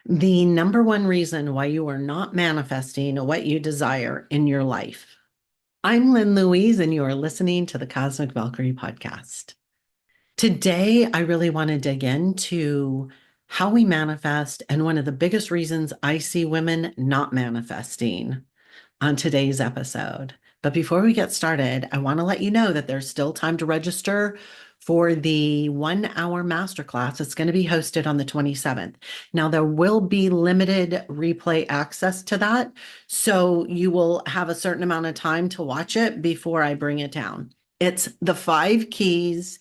The number one reason why you are not manifesting what you desire in your life. I'm Lynn Louise, and you are listening to the Cosmic Valkyrie podcast. Today, I really want to dig into how we manifest and one of the biggest reasons I see women not manifesting on today's episode. But before we get started, I want to let you know that there's still time to register for the 1 hour masterclass. It's going to be hosted on the 27th. Now, there will be limited replay access to that. So you will have a certain amount of time to watch it before I bring it down. It's the 5 keys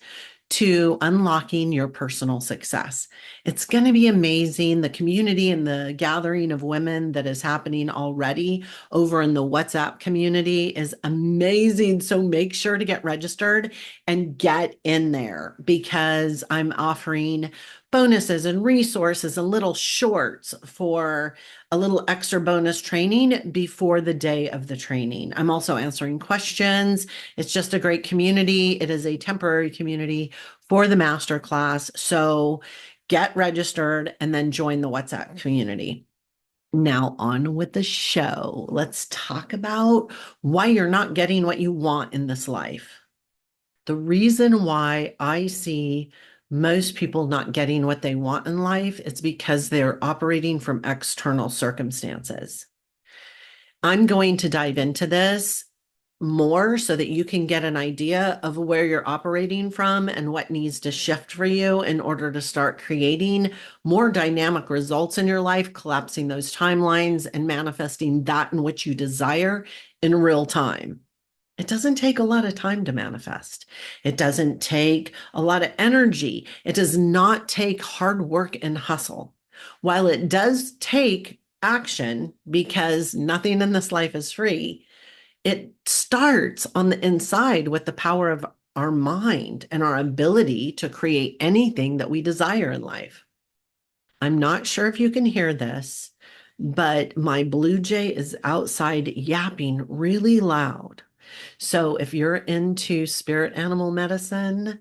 to unlocking your personal success. It's going to be amazing. The community and the gathering of women that is happening already over in the WhatsApp community is amazing. So make sure to get registered and get in there because I'm offering bonuses and resources and little shorts for a little extra bonus training before the day of the training. I'm also answering questions. It's just a great community. It is a temporary community for the masterclass. So get registered and then join the WhatsApp community. Now, on with the show. Let's talk about why you're not getting what you want in this life. The reason why I see most people not getting what they want in life is because they're operating from external circumstances. I'm going to dive into this more so that you can get an idea of where you're operating from and what needs to shift for you in order to start creating more dynamic results in your life, collapsing those timelines and manifesting that in which you desire in real time. It doesn't take a lot of time to manifest. It doesn't take a lot of energy. It does not take hard work and hustle. While it does take action, because nothing in this life is free, it starts on the inside with the power of our mind and our ability to create anything that we desire in life. I'm not sure if you can hear this, but my blue jay is outside yapping really loud. So if you're into spirit animal medicine,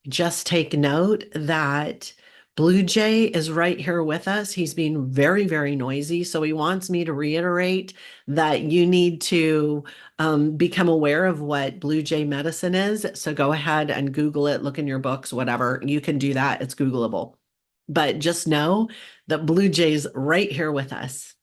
just take note that Blue Jay is right here with us. He's being very, very noisy. So he wants me to reiterate that you need to become aware of what Blue Jay medicine is. So go ahead and Google it, look in your books, whatever. You can do that. It's Googleable. But just know that Blue Jay's right here with us.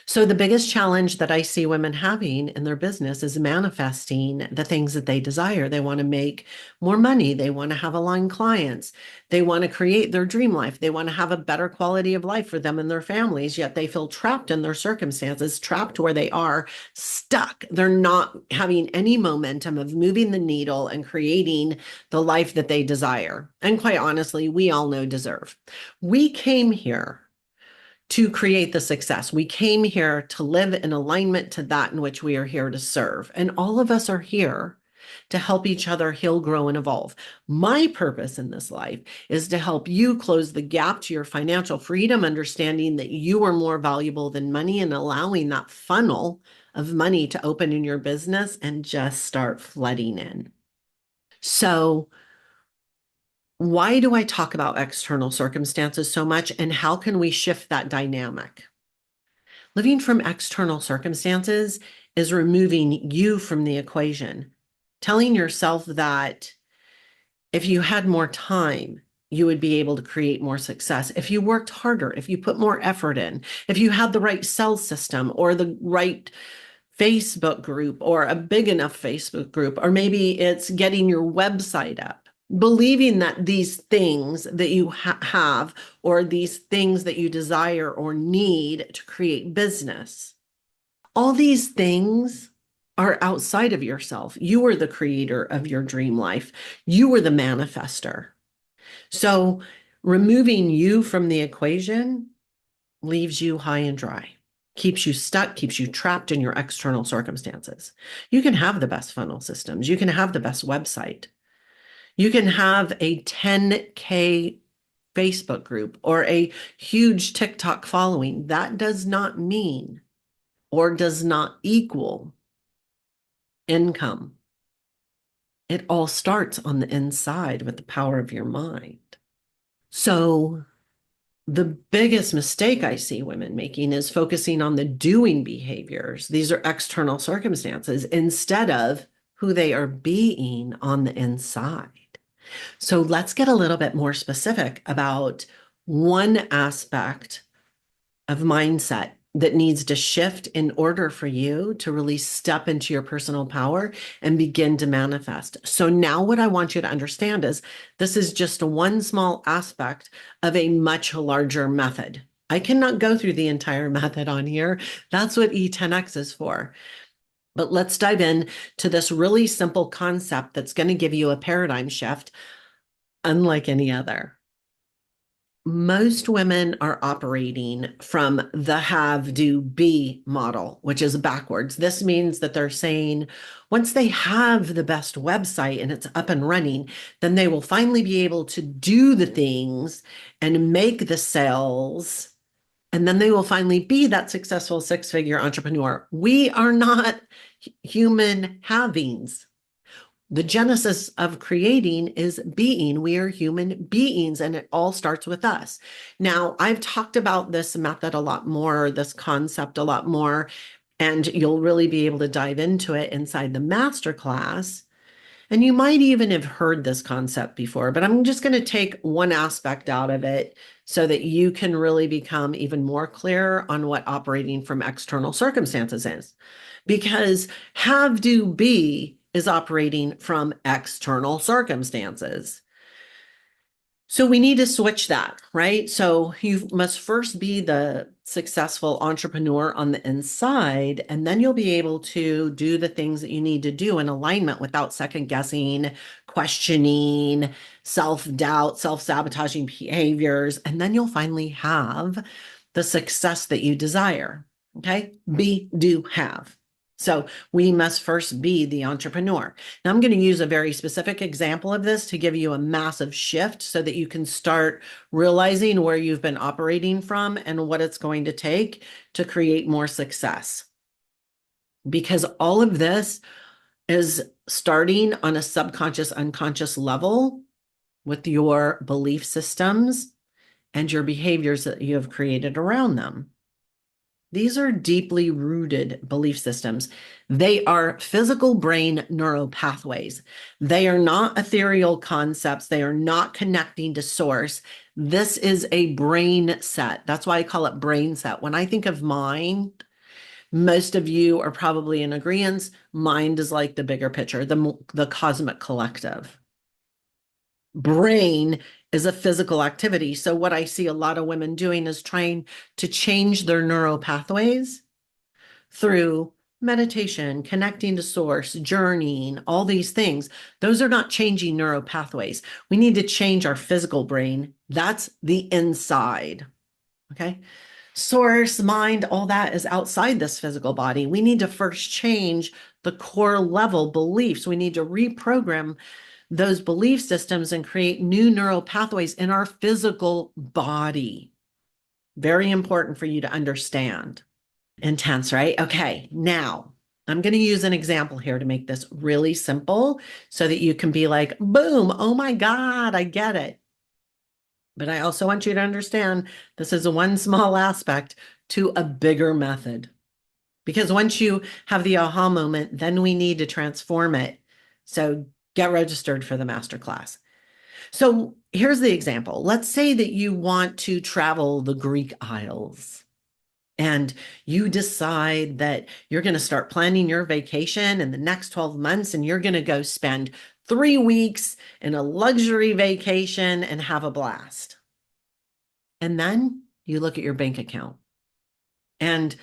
So, the biggest challenge that I see women having in their business is manifesting the things that they desire. They want to make more money. They want to have aligned clients. They want to create their dream life. They want to have a better quality of life for them and their families, yet they feel trapped in their circumstances, trapped where they are, stuck. They're not having any momentum of moving the needle and creating the life that they desire. And quite honestly, we all know deserve. We came here to create the success. We came here to live in alignment to that in which we are here to serve. And all of us are here to help each other heal, grow, and evolve. My purpose in this life is to help you close the gap to your financial freedom, understanding that you are more valuable than money and allowing that funnel of money to open in your business and just start flooding in. So, why do I talk about external circumstances so much, and how can we shift that dynamic? Living from external circumstances is removing you from the equation, telling yourself that if you had more time, you would be able to create more success. If you worked harder, if you put more effort in, if you had the right sales system or the right Facebook group or a big enough Facebook group, or maybe it's getting your website up, believing that these things that you have or these things that you desire or need to create business, all these things are outside of yourself. You are the creator of your dream life. You are the manifester. So removing you from the equation leaves you high and dry, keeps you stuck, keeps you trapped in your external circumstances. You can have the best funnel systems. You can have the best website. You can have a 10K Facebook group or a huge TikTok following. That does not mean or does not equal income. It all starts on the inside with the power of your mind. So The biggest mistake I see women making is focusing on the doing behaviors. These are external circumstances instead of who they are being on the inside. So let's get a little bit more specific about one aspect of mindset that needs to shift in order for you to really step into your personal power and begin to manifest. So now what I want you to understand is this is just one small aspect of a much larger method. I cannot go through the entire method on here. That's what E10X is for. But let's dive in to this really simple concept that's going to give you a paradigm shift unlike any other. Most women are operating from the have, do, be model, which is backwards. This means that they're saying once they have the best website and it's up and running, then they will finally be able to do the things and make the sales. And then they will finally be that successful six-figure entrepreneur. We are not human havings. The genesis of creating is being. We are human beings, and it all starts with us. Now, I've talked about this method a lot more, this concept a lot more, and you'll really be able to dive into it inside the masterclass. And you might even have heard this concept before, but I'm just going to take one aspect out of it so that you can really become even more clear on what operating from external circumstances is. Because have, do, be is operating from external circumstances. So we need to switch that, right? So you must first be the successful entrepreneur on the inside, and then you'll be able to do the things that you need to do in alignment without second guessing, questioning, self-doubt, self-sabotaging behaviors, and then you'll finally have the success that you desire. Okay? Be, do, have. So we must first be the entrepreneur. Now I'm going to use a very specific example of this to give you a massive shift so that you can start realizing where you've been operating from and what it's going to take to create more success. Because all of this is starting on a subconscious, unconscious level with your belief systems and your behaviors that you have created around them. These are deeply rooted belief systems. They are physical brain neural pathways. They are not ethereal concepts. They are not connecting to source. This is a brain set. That's why I call it brain set. When I think of mind, most of you are probably in agreement. Mind is like the bigger picture, the cosmic collective. Brain is a physical activity. So what I see a lot of women doing is trying to change their neural pathways through meditation, connecting to source, journeying, all these things. Those are not changing neural pathways. We need to change our physical brain. That's the inside. Okay. Source, mind, all that is outside this physical body. We need to first change the core level beliefs. We need to reprogram those belief systems and create new neural pathways in our physical body. Very important for you to understand. Intense, right? Okay, now I'm going to use an example here to make this really simple so that you can be like, boom, oh my God, I get it. But I also want you to understand this is one small aspect to a bigger method. Because once you have the aha moment, then we need to transform it. So get registered for the masterclass. So here's the example. Let's say that you want to travel the Greek Isles and you decide that you're going to start planning your vacation in the next 12 months and you're going to go spend 3 weeks in a luxury vacation and have a blast. And then you look at your bank account and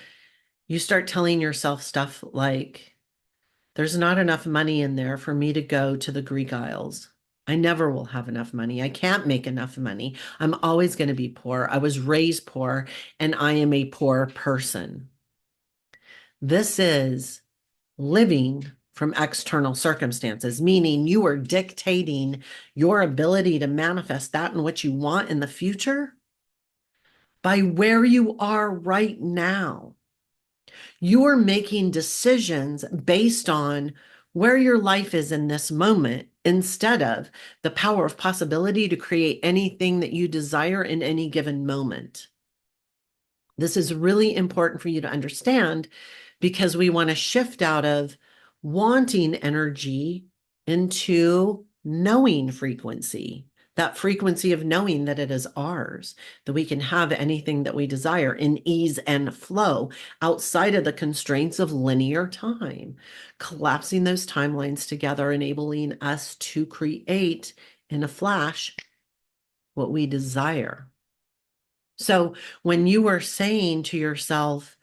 you start telling yourself stuff like, there's not enough money in there for me to go to the Greek Isles. I never will have enough money. I can't make enough money. I'm always going to be poor. I was raised poor and I am a poor person. This is living from external circumstances, meaning you are dictating your ability to manifest that and what you want in the future by where you are right now. You are making decisions based on where your life is in this moment instead of the power of possibility to create anything that you desire in any given moment. This is really important for you to understand because we want to shift out of wanting energy into knowing frequency, that frequency of knowing that it is ours, that we can have anything that we desire in ease and flow outside of the constraints of linear time, collapsing those timelines together, enabling us to create in a flash what we desire. So when you were saying to yourself,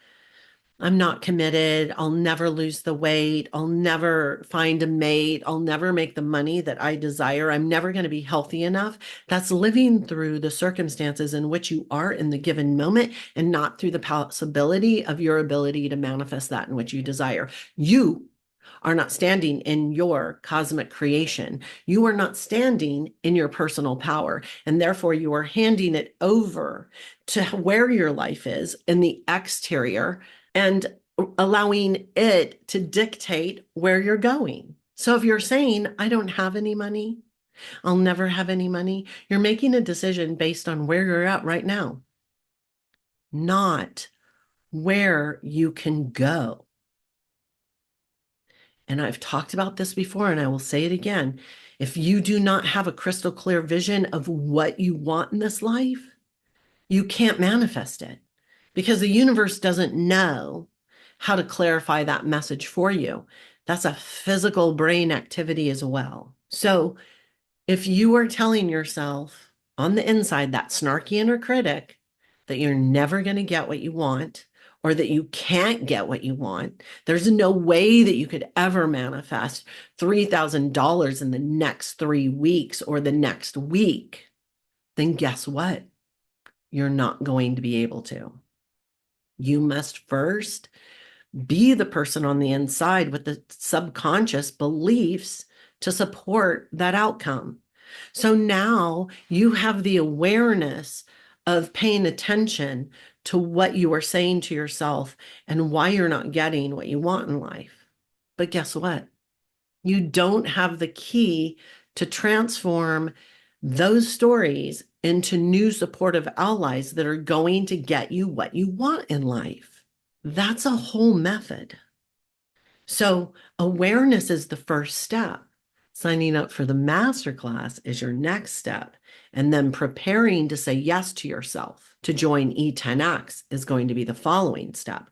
I'm not committed, I'll never lose the weight, I'll never find a mate, I'll never make the money that I desire, I'm never going to be healthy enough, that's living through the circumstances in which you are in the given moment and not through the possibility of your ability to manifest that in which you desire. You are not standing in your cosmic creation. You are not standing in your personal power. And therefore, you are handing it over to where your life is in the exterior and allowing it to dictate where you're going. So if you're saying, I don't have any money, I'll never have any money, you're making a decision based on where you're at right now, not where you can go. And I've talked about this before, and I will say it again. If you do not have a crystal clear vision of what you want in this life, you can't manifest it because the universe doesn't know how to clarify that message for you. That's a physical brain activity as well. So if you are telling yourself on the inside, that snarky inner critic, that you're never going to get what you want, or that you can't get what you want, there's no way that you could ever manifest $3,000 in the next 3 weeks or the next week, then guess what? You're not going to be able to. You must first be the person on the inside with the subconscious beliefs to support that outcome. So now you have the awareness of paying attention to what you are saying to yourself and why you're not getting what you want in life. But guess what? You don't have the key to transform those stories into new supportive allies that are going to get you what you want in life. That's a whole method. So awareness is the first step. Signing up for the masterclass is your next step. And then preparing to say yes to yourself to join E10X is going to be the following step.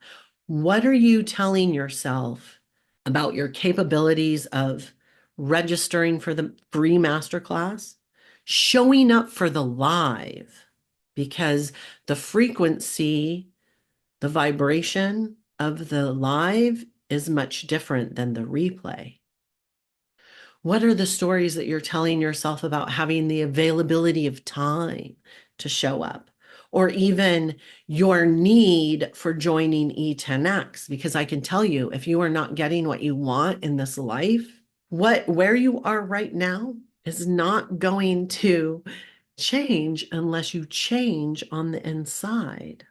What are you telling yourself about your capabilities of registering for the free masterclass, showing up for the live, because the frequency, the vibration of the live is much different than the replay. What are the stories that you're telling yourself about having the availability of time to show up? Or even your need for joining E10X? Because I can tell you, if you are not getting what you want in this life, where you are right now is not going to change unless you change on the inside.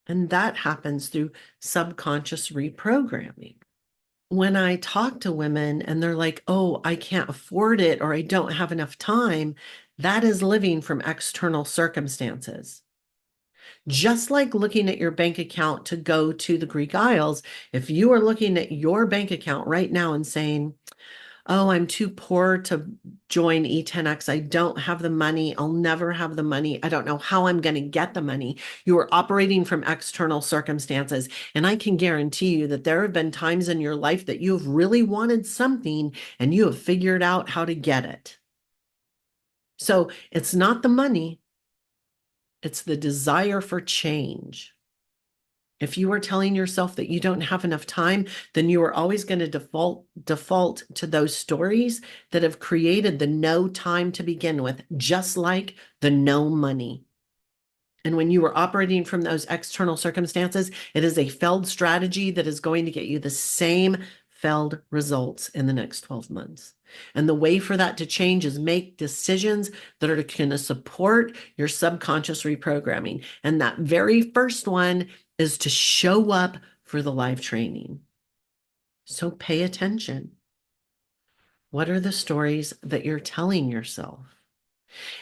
And that happens through subconscious reprogramming. When I talk to women and they're like, oh, I can't afford it or I don't have enough time, that is living from external circumstances. Just like looking at your bank account to go to the Greek Isles, if you are looking at your bank account right now and saying, oh, I'm too poor to join E10X. I don't have the money. I'll never have the money. I don't know how I'm going to get the money. You are operating from external circumstances. And I can guarantee you that there have been times in your life that you have really wanted something and you have figured out how to get it. So it's not the money, it's the desire for change. If you are telling yourself that you don't have enough time, then you are always going to default to those stories that have created the no time to begin with, just like the no money. And when you are operating from those external circumstances, it is a failed strategy that is going to get you the same failed results in the next 12 months. And the way for that to change is make decisions that are going to support your subconscious reprogramming. And that very first one is to show up for the live training. So pay attention. What are the stories that you're telling yourself?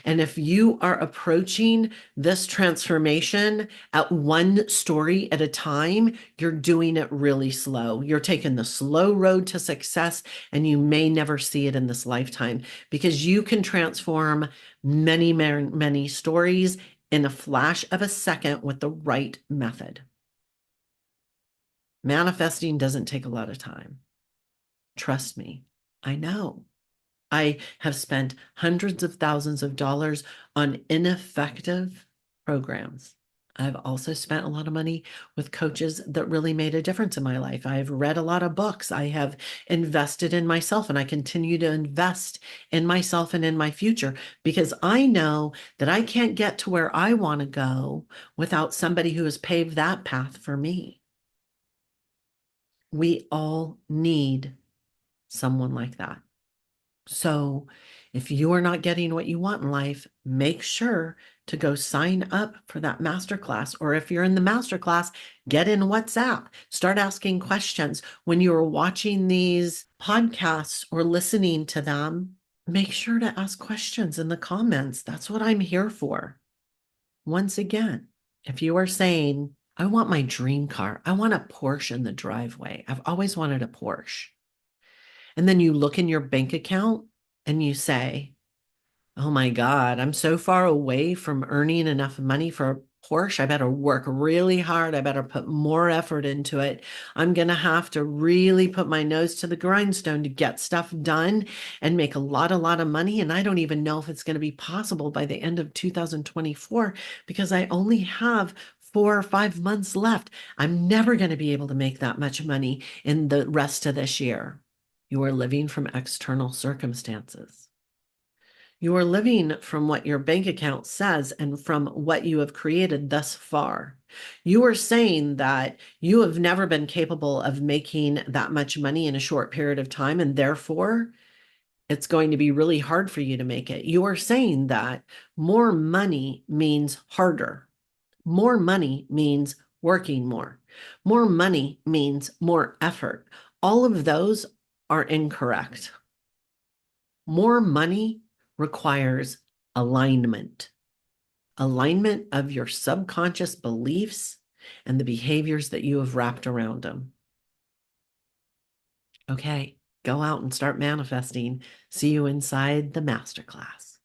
And if you are approaching this transformation at one story at a time, you're doing it really slow. You're taking the slow road to success, and you may never see it in this lifetime because you can transform many, many, many stories in a flash of a second with the right method. Manifesting doesn't take a lot of time. Trust me, I know. I have spent hundreds of thousands of dollars on ineffective programs. I've also spent a lot of money with coaches that really made a difference in my life. I've read a lot of books. I have invested in myself, and I continue to invest in myself and in my future because I know that I can't get to where I want to go without somebody who has paved that path for me. We all need someone like that. So if you are not getting what you want in life, make sure to go sign up for that masterclass. Or if you're in the masterclass, get in WhatsApp. Start asking questions. When you are watching these podcasts or listening to them, make sure to ask questions in the comments. That's what I'm here for. Once again, if you are saying, I want my dream car, I want a Porsche in the driveway. I've always wanted a Porsche. And then you look in your bank account and you say, oh my God, I'm so far away from earning enough money for a Porsche. I better work really hard. I better put more effort into it. I'm going to have to really put my nose to the grindstone to get stuff done and make a lot of money. And I don't even know if it's going to be possible by the end of 2024 because I only have 4 or 5 months left. I'm never going to be able to make that much money in the rest of this year. You are living from external circumstances. You are living from what your bank account says and from what you have created thus far. You are saying that you have never been capable of making that much money in a short period of time, and therefore it's going to be really hard for you to make it. You are saying that more money means harder. More money means working more. More money means more effort. All of those are incorrect. More money requires alignment, alignment of your subconscious beliefs and the behaviors that you have wrapped around them. Okay, go out and start manifesting. See you inside the masterclass.